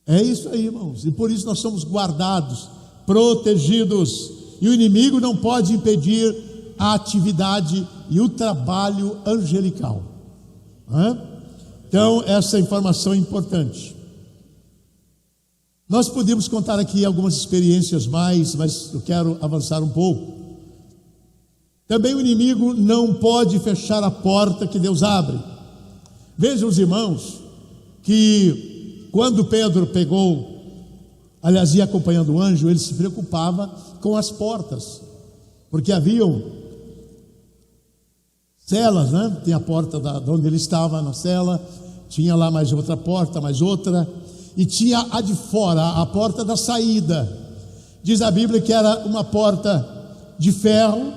É isso aí, irmãos, e por isso nós somos guardados, protegidos, e o inimigo não pode impedir a atividade e o trabalho angelical. Então essa informação é importante. Nós podemos contar aqui algumas experiências mais, mas eu quero avançar um pouco. Também o inimigo não pode fechar a porta que Deus abre. Vejam os irmãos, que quando Pedro pegou, aliás, ia acompanhando o anjo, ele se preocupava com as portas, porque haviam celas, né? Tem a porta de onde ele estava, na cela, tinha lá mais outra porta, mais outra, e tinha a de fora, a porta da saída. Diz a Bíblia que era uma porta de ferro,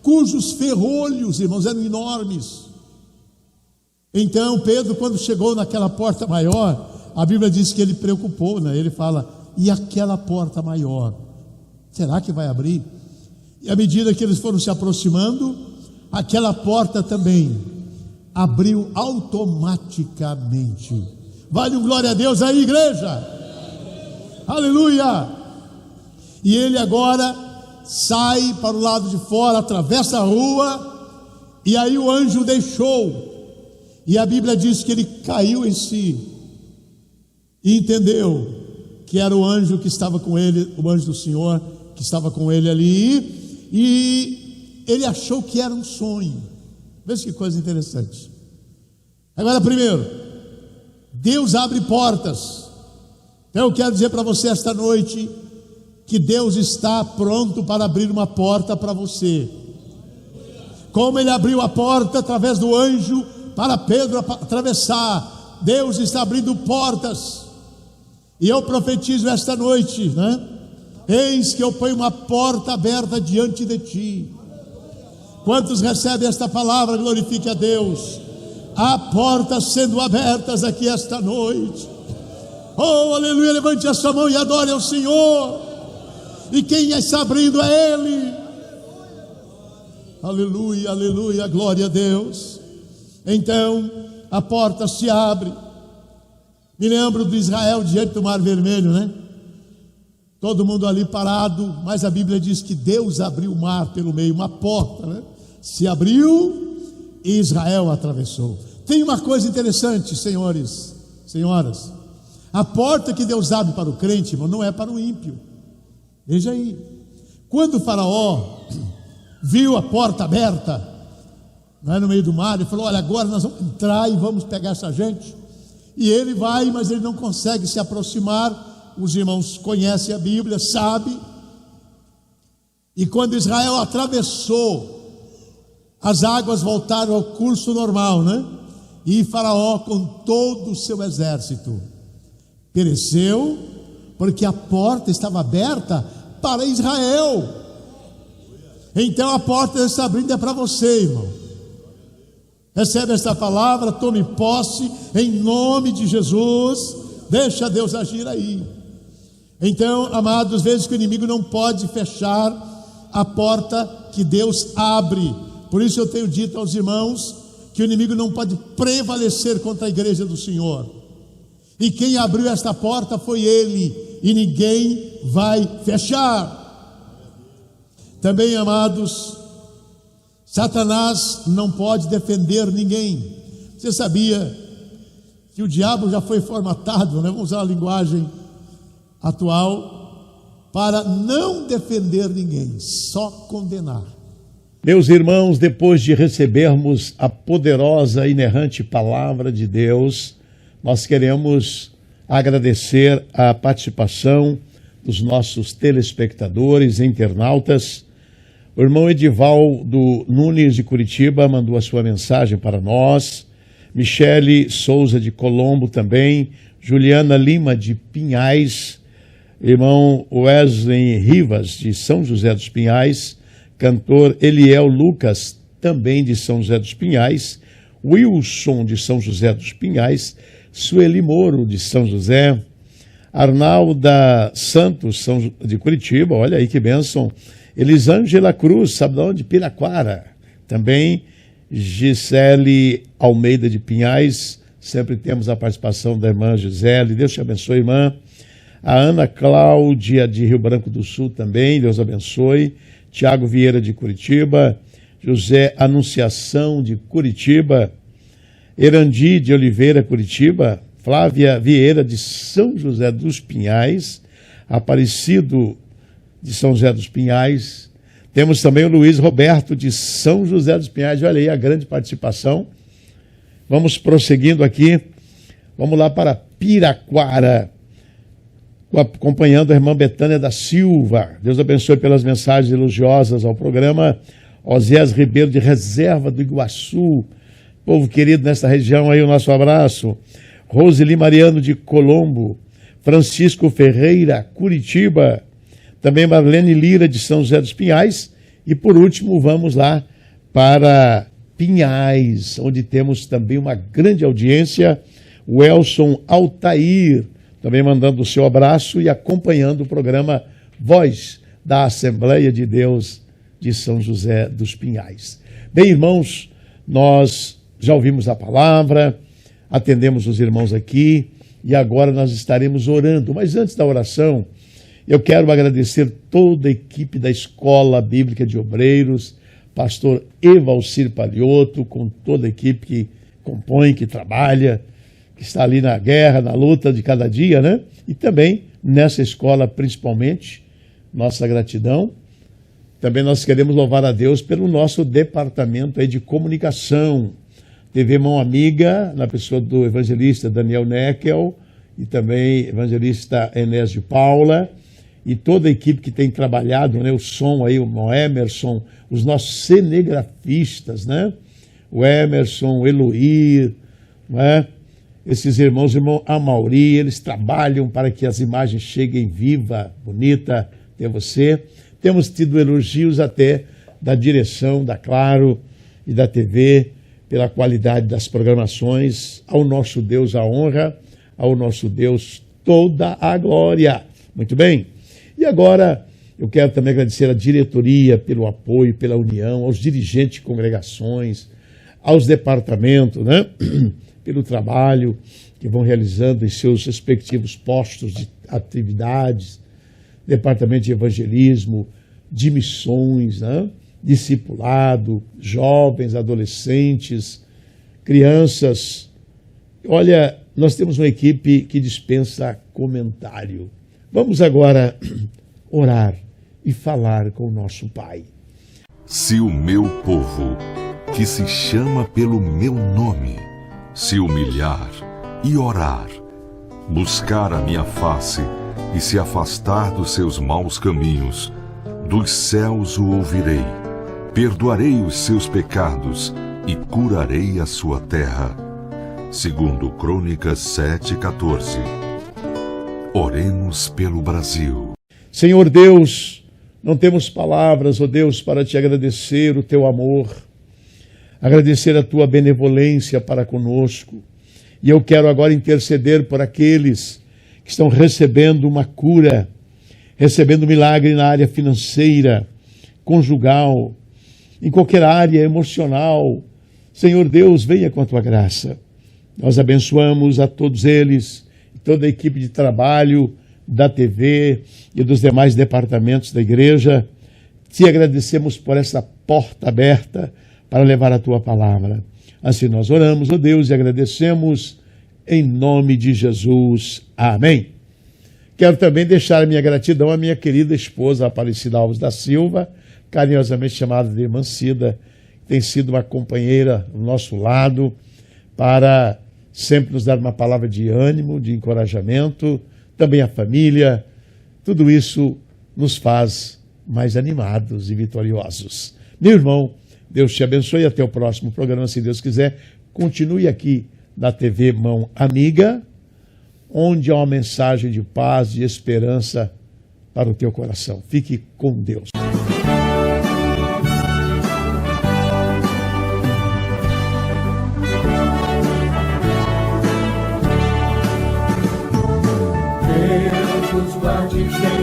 cujos ferrolhos, irmãos, eram enormes. Então Pedro, quando chegou naquela porta maior, a Bíblia diz que ele preocupou, né? Ele fala: e aquela porta maior, será que vai abrir? E à medida que eles foram se aproximando, aquela porta também abriu automaticamente. Vale um glória a Deus aí, igreja. Aleluia. E ele agora sai para o lado de fora, atravessa a rua, e aí o anjo deixou, e a Bíblia diz que ele caiu em si e entendeu que era o anjo que estava com ele, o anjo do Senhor que estava com ele ali, e ele achou que era um sonho. Veja que coisa interessante. Agora, primeiro, Deus abre portas. Então eu quero dizer para você esta noite que Deus está pronto para abrir uma porta para você, como Ele abriu a porta através do anjo para Pedro atravessar. Deus está abrindo portas, e eu profetizo esta noite, né? Eis que eu ponho uma porta aberta diante de ti. Quantos recebem esta palavra? Glorifique a Deus. Há portas sendo abertas aqui esta noite. Oh, aleluia, levante a sua mão e adore ao Senhor. E quem está abrindo é Ele. Aleluia, aleluia, glória a Deus. Então a porta se abre. Me lembro de Israel diante do Mar Vermelho, né? Todo mundo ali parado, mas a Bíblia diz que Deus abriu o mar pelo meio, uma porta, né? Se abriu e Israel atravessou. Tem uma coisa interessante, senhores, senhoras. A porta que Deus abre para o crente, irmão, não é para o ímpio. Veja aí. Quando o faraó viu a porta aberta, né, no meio do mar, ele falou: olha, agora nós vamos entrar e vamos pegar essa gente. E ele vai, mas ele não consegue se aproximar. Os irmãos conhecem a Bíblia, sabem. E quando Israel atravessou, as águas voltaram ao curso normal, né? E Faraó, com todo o seu exército, pereceu, porque a porta estava aberta para Israel. Então a porta está abrindo é para você, irmão. Recebe esta palavra, tome posse em nome de Jesus. Deixa Deus agir aí. Então, amados, vezes que o inimigo não pode fechar a porta que Deus abre. Por isso eu tenho dito aos irmãos que o inimigo não pode prevalecer contra a igreja do Senhor. E quem abriu esta porta foi Ele, e ninguém vai fechar. Também, amados, Satanás não pode defender ninguém. Você sabia que o diabo já foi formatado, né? Vamos usar a linguagem atual, para não defender ninguém, só condenar. Meus irmãos, depois de recebermos a poderosa e inerrante palavra de Deus, nós queremos agradecer a participação dos nossos telespectadores e internautas. O irmão Edivaldo Nunes de Curitiba mandou a sua mensagem para nós. Michele Souza de Colombo também. Juliana Lima de Pinhais. Irmão Wesley Rivas de São José dos Pinhais. Cantor Eliel Lucas, também de São José dos Pinhais. Wilson de São José dos Pinhais. Sueli Moro de São José. Arnalda Santos de Curitiba, olha aí que bênção. Elisângela Cruz, sabe de onde? Piraquara. Também Gisele Almeida de Pinhais. Sempre temos a participação da irmã Gisele. Deus te abençoe, irmã. A Ana Cláudia de Rio Branco do Sul também, Deus abençoe. Tiago Vieira de Curitiba. José Anunciação de Curitiba. Erandi de Oliveira, Curitiba. Flávia Vieira de São José dos Pinhais. Aparecido de São José dos Pinhais. Temos também o Luiz Roberto de São José dos Pinhais. Olha aí a grande participação. Vamos prosseguindo aqui. Vamos lá para Piraquara, acompanhando a irmã Betânia da Silva. Deus abençoe pelas mensagens elogiosas ao programa. Osés Ribeiro de Reserva do Iguaçu. Povo querido nesta região aí, o nosso abraço. Roseli Mariano de Colombo. Francisco Ferreira, Curitiba. Também Marlene Lira de São José dos Pinhais. E por último, vamos lá para Pinhais, onde temos também uma grande audiência. O Elson Altair, também mandando o seu abraço e acompanhando o programa Voz da Assembleia de Deus de São José dos Pinhais. Bem, irmãos, nós já ouvimos a palavra, atendemos os irmãos aqui e agora nós estaremos orando. Mas antes da oração, eu quero agradecer toda a equipe da Escola Bíblica de Obreiros, pastor Evalcir Palioto, com toda a equipe que compõe, que trabalha, que está ali na guerra, na luta de cada dia, né? E também nessa escola, principalmente, nossa gratidão. Também nós queremos louvar a Deus pelo nosso departamento aí de comunicação. TV Mão Amiga, na pessoa do evangelista Daniel Neckel e também evangelista Enes de Paula. E toda a equipe que tem trabalhado, né, o som aí, o Emerson, os nossos cinegrafistas, né? O Emerson, o Eloir, né? Esses irmãos, o irmão Amauri, eles trabalham para que as imagens cheguem viva, bonita, até você. Temos tido elogios até da direção da Claro e da TV, pela qualidade das programações. Ao nosso Deus a honra, ao nosso Deus toda a glória. Muito bem. E agora eu quero também agradecer à diretoria pelo apoio, pela união, aos dirigentes de congregações, aos departamentos, né? Pelo trabalho que vão realizando em seus respectivos postos de atividades, departamento de evangelismo, de missões, né? Discipulado, jovens, adolescentes, crianças. Olha, nós temos uma equipe que dispensa comentário. Vamos agora orar e falar com o nosso Pai. Se o meu povo, que se chama pelo meu nome, se humilhar e orar, buscar a minha face e se afastar dos seus maus caminhos, dos céus o ouvirei, perdoarei os seus pecados e curarei a sua terra. Segundo Crônicas 7:14. Oremos pelo Brasil. Senhor Deus, não temos palavras, ó Deus, para te agradecer o teu amor, agradecer a tua benevolência para conosco. E eu quero agora interceder por aqueles que estão recebendo uma cura, recebendo milagre na área financeira, conjugal, em qualquer área emocional. Senhor Deus, venha com a tua graça. Nós abençoamos a todos eles, toda a equipe de trabalho da TV e dos demais departamentos da igreja. Te agradecemos por essa porta aberta para levar a tua palavra. Assim nós oramos, ó Deus, e agradecemos em nome de Jesus. Amém. Quero também deixar a minha gratidão à minha querida esposa Aparecida Alves da Silva, carinhosamente chamada de Irmã Cida, que tem sido uma companheira ao nosso lado para sempre nos dar uma palavra de ânimo, de encorajamento, também a família. Tudo isso nos faz mais animados e vitoriosos. Meu irmão, Deus te abençoe e até o próximo programa, se Deus quiser. Continue aqui na TV Mão Amiga, onde há uma mensagem de paz e esperança para o teu coração. Fique com Deus. Deus nos guarde